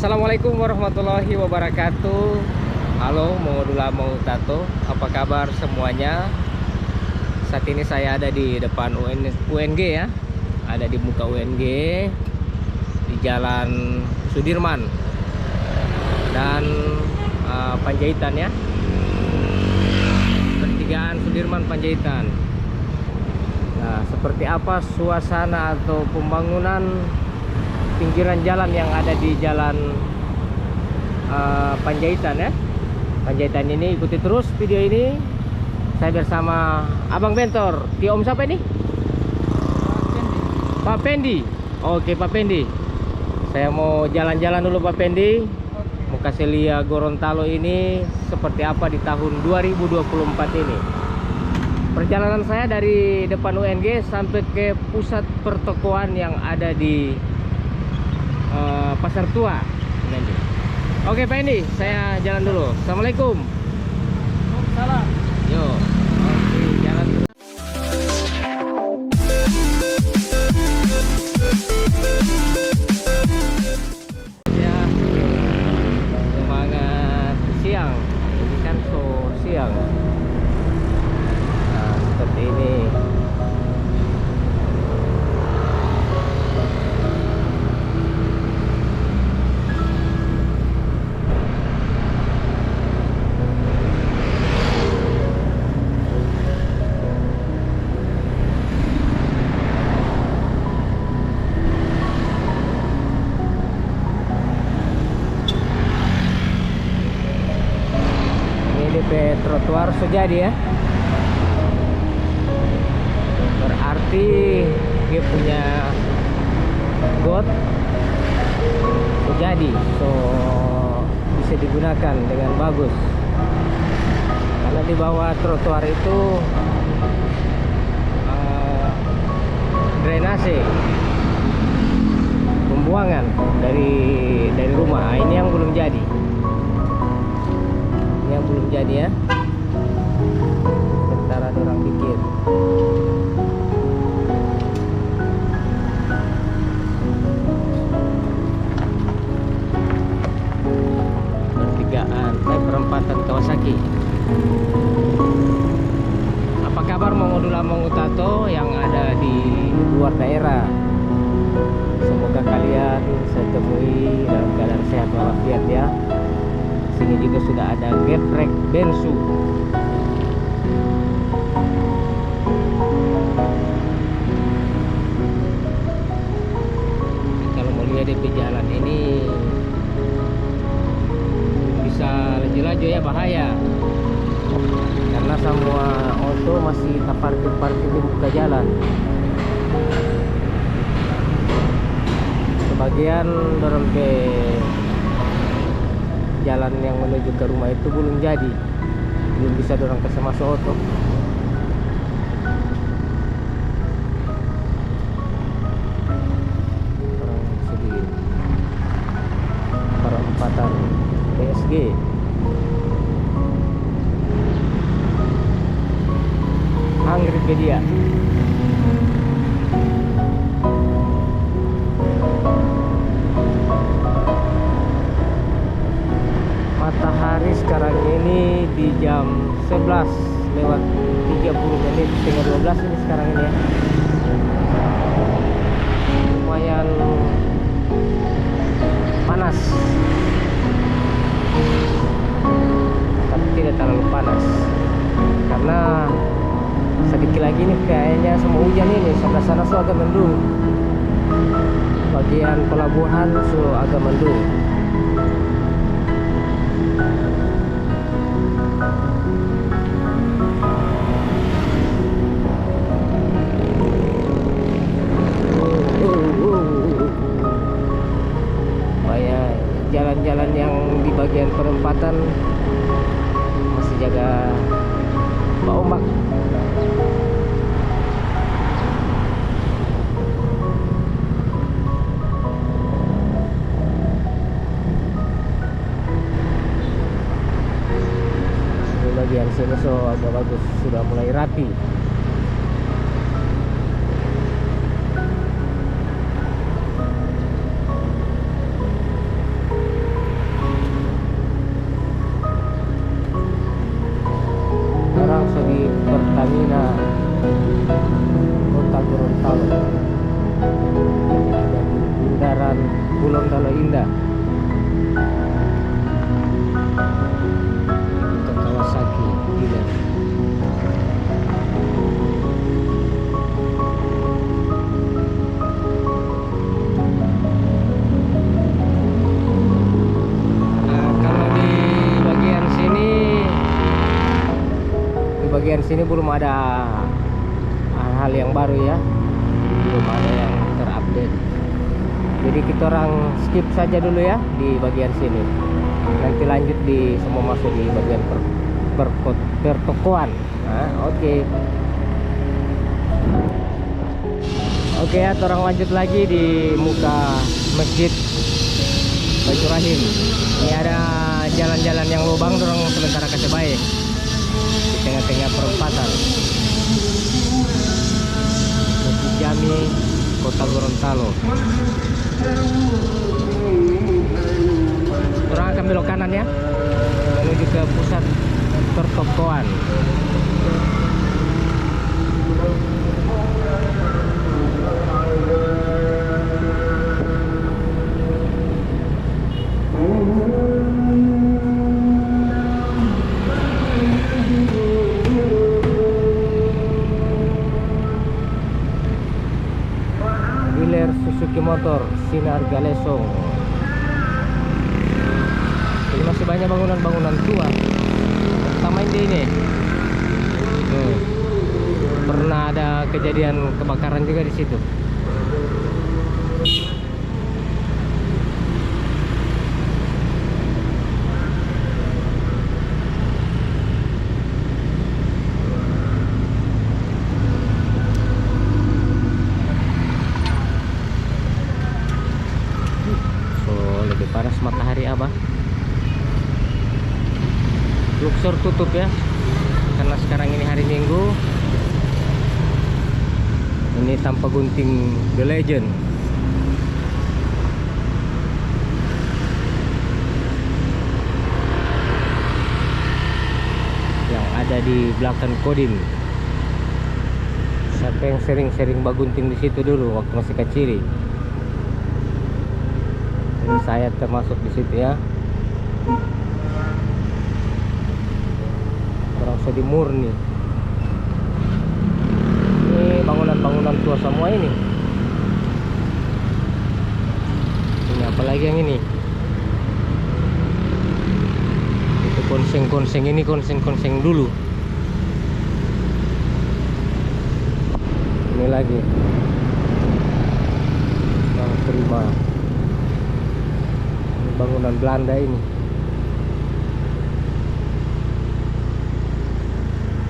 Assalamualaikum warahmatullahi wabarakatuh. Halo, mau dula mau tato, apa kabar semuanya? Saat ini saya ada di depan UNG ya, ada di muka UNG di Jalan Sudirman dan Panjaitan ya, pertigaan Sudirman Panjaitan. Nah, seperti apa suasana atau pembangunan pinggiran jalan yang ada di Jalan Panjaitan ya, Panjaitan ini? Ikuti terus video ini. Saya bersama Abang Bentor. Om siapa ini? Pak Pendi. Oke Pak Pendi, saya mau jalan-jalan dulu Pak Pendi. Mau kasih lihat Gorontalo ini seperti apa di tahun 2024 ini. Perjalanan saya dari depan UNG sampai ke pusat pertokoan yang ada di Pasar Tua. Oke Pak Indi, saya jalan dulu. Assalamualaikum. Salam. Yo. Oke, jalan dulu. Ya. Semangat siang. Ini kan siang. Nah, seperti ini. Trotoar Sujadi ya, berarti dia punya got Sujadi, so bisa digunakan dengan bagus karena di bawah trotoar itu drainase pembuangan dari rumah. Ini yang belum jadi, ya. Sebentar ada orang bikin. Pertigaan perempatan Kawasaki. Apa kabar Mongodula Tato yang ada di luar daerah? Semoga kalian saya temui dalam keadaan sehat walafiat ya. Sini juga sudah ada geprek bensu. Kalau mau lihat di jalan ini bisa laju-laju ya, bahaya karena semua auto masih parkir di muka jalan. Sebagian dorong ke jalan yang menuju ke rumah itu belum jadi, belum bisa dorong ke masuk auto. Orang sedikit perempatan PSG. Anggrek-Pedia. Matahari sekarang ini di jam 11 lewat 30 menit, setengah 12 ini sekarang ini ya. Lumayan panas, tapi tidak terlalu panas karena sedikit lagi nih kayaknya semua hujan ini. Sebelah sana so agak mendung, bagian pelabuhan so agak mendung. Jalan-jalan yang di bagian perempatan masih jaga ombak. Di bagian sini so agak bagus, sudah mulai rapi. Gorontalo Indah. Ke Kawasaki dealer. Nah, kalau di bagian sini belum ada hal-hal yang baru ya, belum ada yang terupdate. Jadi kita orang skip saja dulu ya di bagian sini. Nanti lanjut di semua masuk di bagian pertokoan. Nah, oke. Oke ya, kita orang lanjut lagi di muka Masjid Baitur Rahim. Ini ada jalan-jalan yang lubang, orang sementara kasih baik di tengah-tengah perempatan. Masjid Jami Kota Gorontalo. Orang akan belok kanan ya, menuju ke pusat pertokoan. Dealer Suzuki Motor Sinar Galesong. Ini masih banyak bangunan-bangunan tua. Sama ini. Pernah ada kejadian kebakaran juga di situ. Lebih panas matahari abah. Luxor tutup ya, karena sekarang ini hari Minggu. Ini tanpa gunting The Legend. Yang ada di belakang Kodim. Siapa yang sering-sering bagunting di situ dulu waktu masih kecil? Ini saya termasuk di situ ya. Orang sedih murni. Ini bangunan-bangunan tua semua ini. Ini apalagi yang ini? Itu konseng-konseng, ini konseng-konseng dulu. Ini lagi. Yang terima. Bangunan Belanda ini.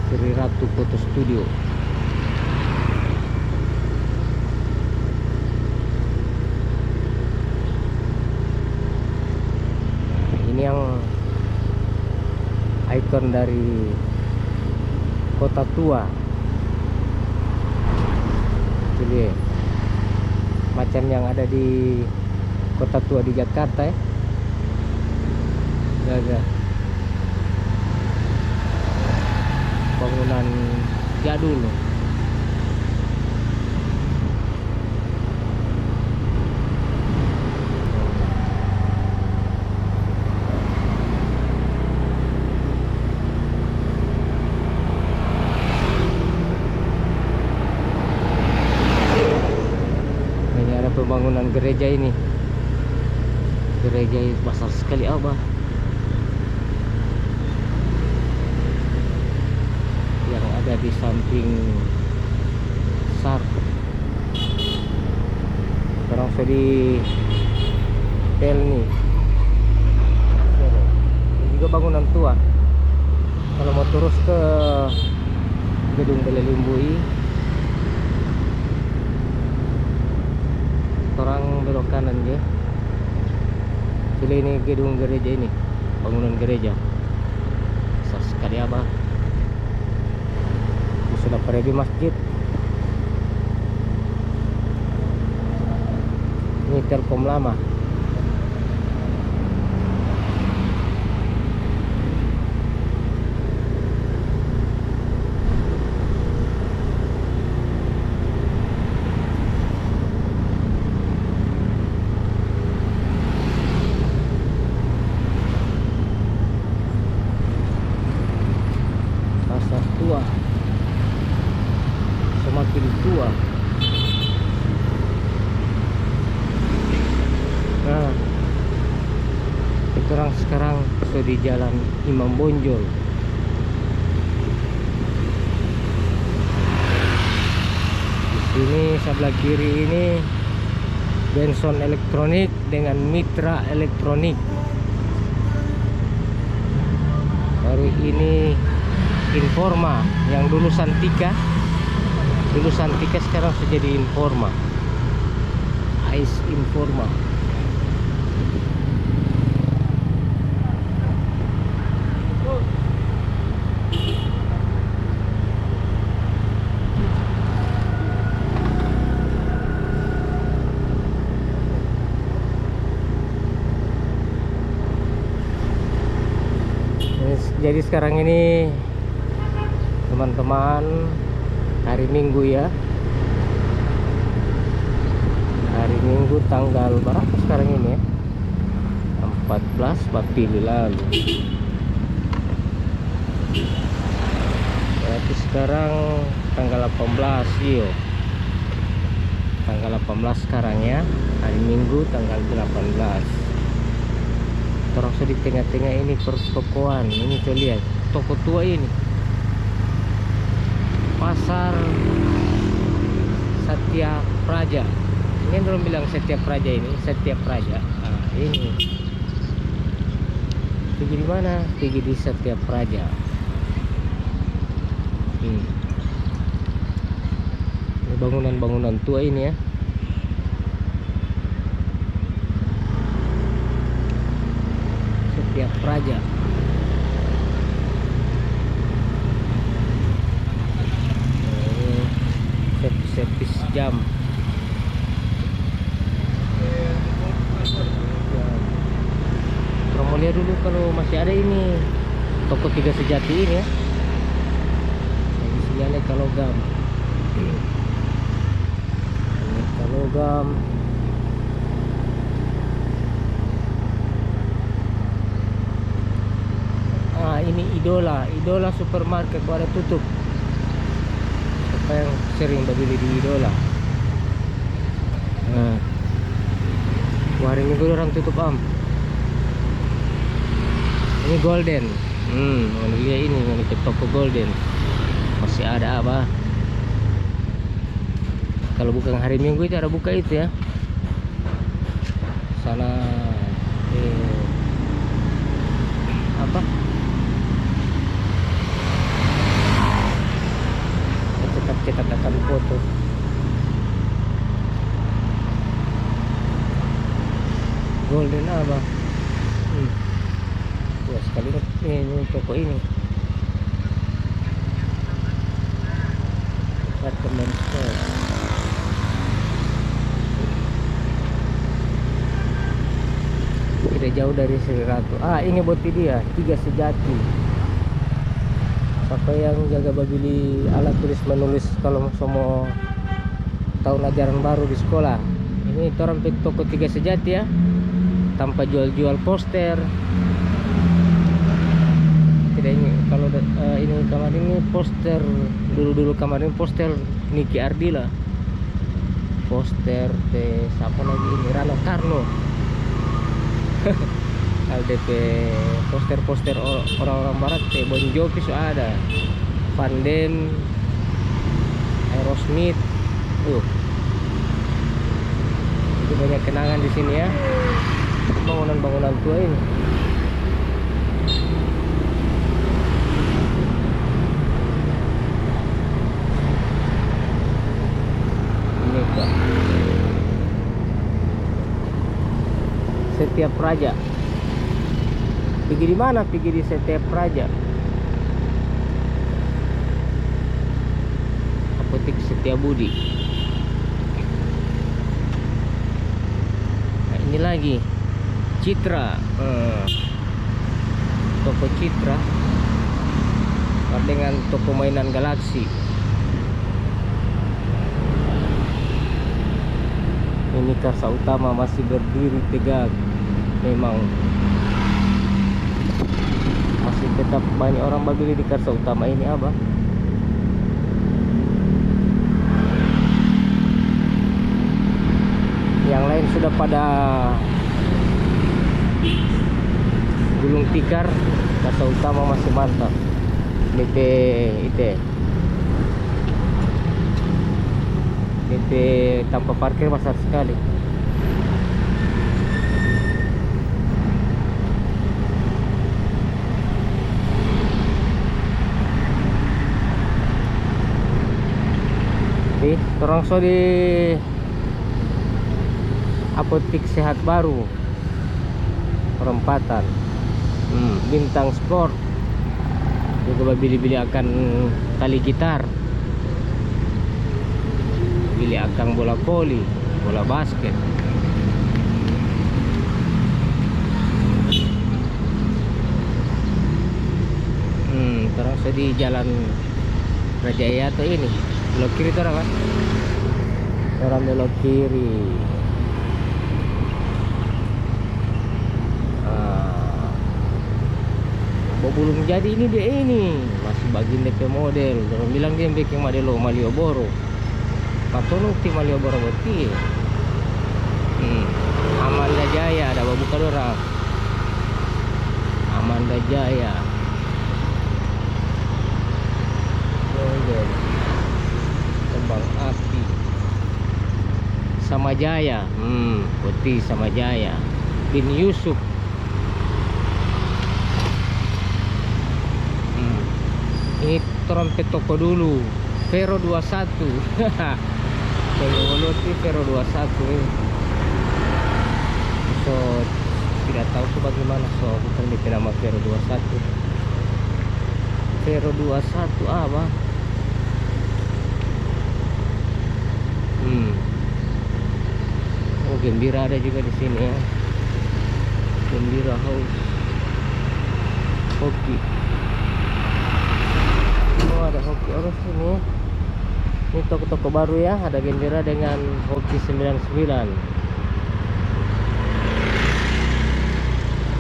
Sri Ratu Foto Studio. Ini yang ikon dari kota tua. Jadi macam yang ada di kota tua di Jakarta ya. Jaga bangunan jadul. Ini ada pembangunan gereja ini. Gereja besar sekali abah. Yang ada di samping SAR. Sekarang saya di Tel nih. Ini juga bangunan tua. Kalau mau terus ke Gedung Belelimbui, orang belok kanan ya. Jadi ini gedung gereja ini, bangunan gereja besar sekali abah. Ini sudah pergi masjid. Ini Telkom lama. Kita orang sekarang sudah di Jalan Imam Bonjol. Di sini sebelah kiri ini Benson Elektronik dengan Mitra Elektronik. Baru ini Informa yang dulu Santika. Dulu Santika sekarang sudah jadi Informa. Ais Informa. Jadi sekarang ini teman-teman hari Minggu ya. Hari Minggu tanggal berapa sekarang ini ya? 14 April lalu. Berarti sekarang tanggal 18 yo. Tanggal 18 sekarang ya. Hari Minggu tanggal 18. Terus di tengah-tengah ini pertokoan. Ini tuh lihat toko tua ini. Pasar Satya Praja. Ini orang bilang Satya Praja ini, Satya Praja. Nah, ini. Pergi di mana? Pergi di Satya Praja. Ini bangunan-bangunan tua ini ya. Satya Praja. Servis jam. Promolia dulu kalau masih ada ini toko 3 Sejati ini ya. Di sini ada Kalogam. Ini Kalogam. Ini Idola supermarket pada tutup. Siapa yang sering beli di Idola? Nah, hari Minggu orang tutup Ini Golden. Lihat ini ke toko Golden. Masih ada apa? Kalau bukan hari Minggu itu ada buka itu ya. Sana apa? Cetak-cetakan foto. Golden apa? Wah, sekali ini toko ini. Department store. Tidak jauh dari Sri Ratu. Ini buat dia 3 Sejati. Siapa yang jaga beli alat tulis menulis kalau mau tahun ajaran baru di sekolah. Ini orang toko 3 Sejati ya. Tanpa jual-jual poster. Tidak ini kalau ini kamar ini poster dulu kamar ini poster Niki Ardila. Poster siapa lagi ini Rano Karno. LDP poster-poster orang-orang barat Bon Jovi sudah ada, Van Damme, Aerosmith. Itu banyak kenangan di sini ya. Bangunan-bangunan tua ini. Ini Pak Satya Praja. Pergi di mana? Pergi di Satya Praja. Apotek Setiabudi. Nah, ini lagi Citra. Toko Citra dengan toko mainan Galaxy. Ini Karsa Utama masih berdiri tegak. Memang masih tetap banyak orang beli di Karsa Utama ini apa? Yang lain sudah pada Gulung Tikar, Kasa Utama masih mantap. DP itu DP tanpa parkir besar sekali. Orang so di Apotik Sehat Baru perempatan. Bintang Sport juga bili-bili akan tali gitar, bili akan bola voli, bola basket. Terus so di Jalan Rajaya atau ini belok kiri tuh orang kan? Orang belok kiri. Belum jadi ini dia ini masih bagian DP model. Orang bilang dia bikin model Malioboro. Patono ti Malioboro boti. Amanda Jaya ada buka orang. Amanda Jaya. Model. Kembang api. Sama Jaya. Putih Sama Jaya. Bin Yusuf. Ini trompet toko dulu Vero 21. Teknologi Vero 21 ini. So tidak tahu tuh bagaimana, so bukan di nama Vero 21. Vero 21 apa? Oh, Gembira ada juga di sini ya. Gembira House. Hoki. Ada Hoki Oros ini. Ini toko-toko baru ya. Ada Gembira dengan Hoki 99.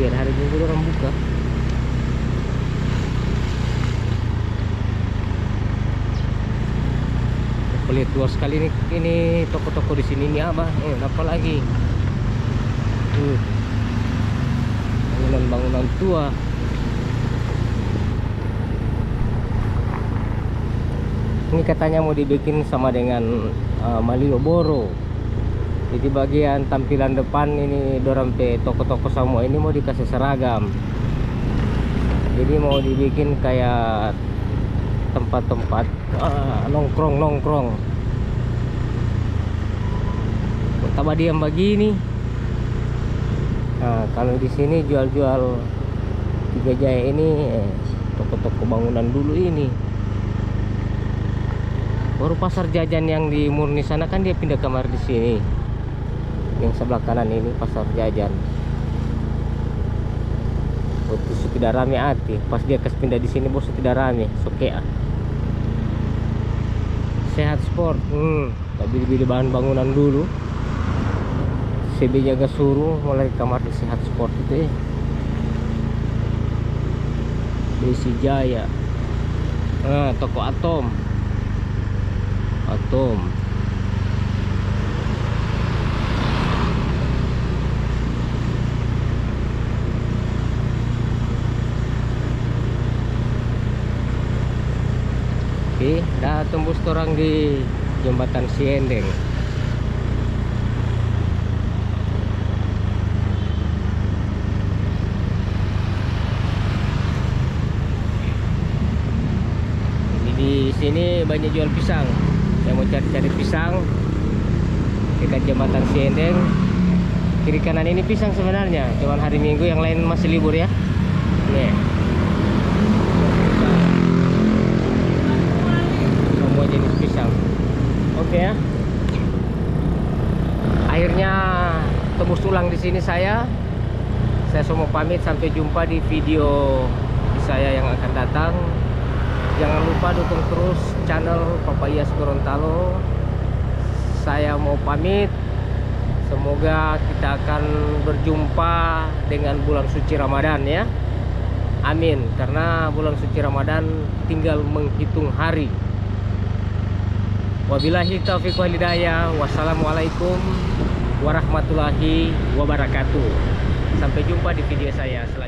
Biar hari Minggu orang buka. Lihat luas sekali ini toko-toko di sini ini apa? Apa lagi? Bangunan-bangunan tua. Ini katanya mau dibikin sama dengan Malioboro. Jadi bagian tampilan depan ini dorong pe toko-toko semua ini mau dikasih seragam. Jadi mau dibikin kayak tempat-tempat nongkrong. Tambah diam begini. Nah, kalau di sini jual-jual Tiga Jaya ini toko-toko bangunan dulu ini. Baru pasar jajan yang di Murni sana kan dia pindah kamar di sini. Yang sebelah kanan ini pasar jajan. Waktu tidak rame hati. Pas dia pindah di sini bos tidak rame. Sokea. Sehat Sport. Bili-bili bahan bangunan dulu. CB Jaga Suruh mulai kamar di Sehat Sport itu ya. Desi Jaya. Toko Atom. Oke, dah tembus orang di Jembatan Siendeng. Di sini banyak jual pisang. Yang mau cari-cari pisang dekat Jembatan Siendeng. Kiri kanan ini pisang sebenarnya, cuman hari Minggu yang lain masih libur ya. Nih. Semua jenis pisang. Oke ya. Akhirnya tembus ulang di sini saya. Saya semua pamit, sampai jumpa di video saya yang akan datang. Jangan lupa dukung terus channel Papa Iyas Gorontalo. Saya mau pamit. Semoga kita akan berjumpa dengan bulan suci Ramadan ya. Amin. Karena bulan suci Ramadan tinggal menghitung hari. Wabillahi taufiq wal hidayah. Wassalamualaikum warahmatullahi wabarakatuh. Sampai jumpa di video saya selanjutnya.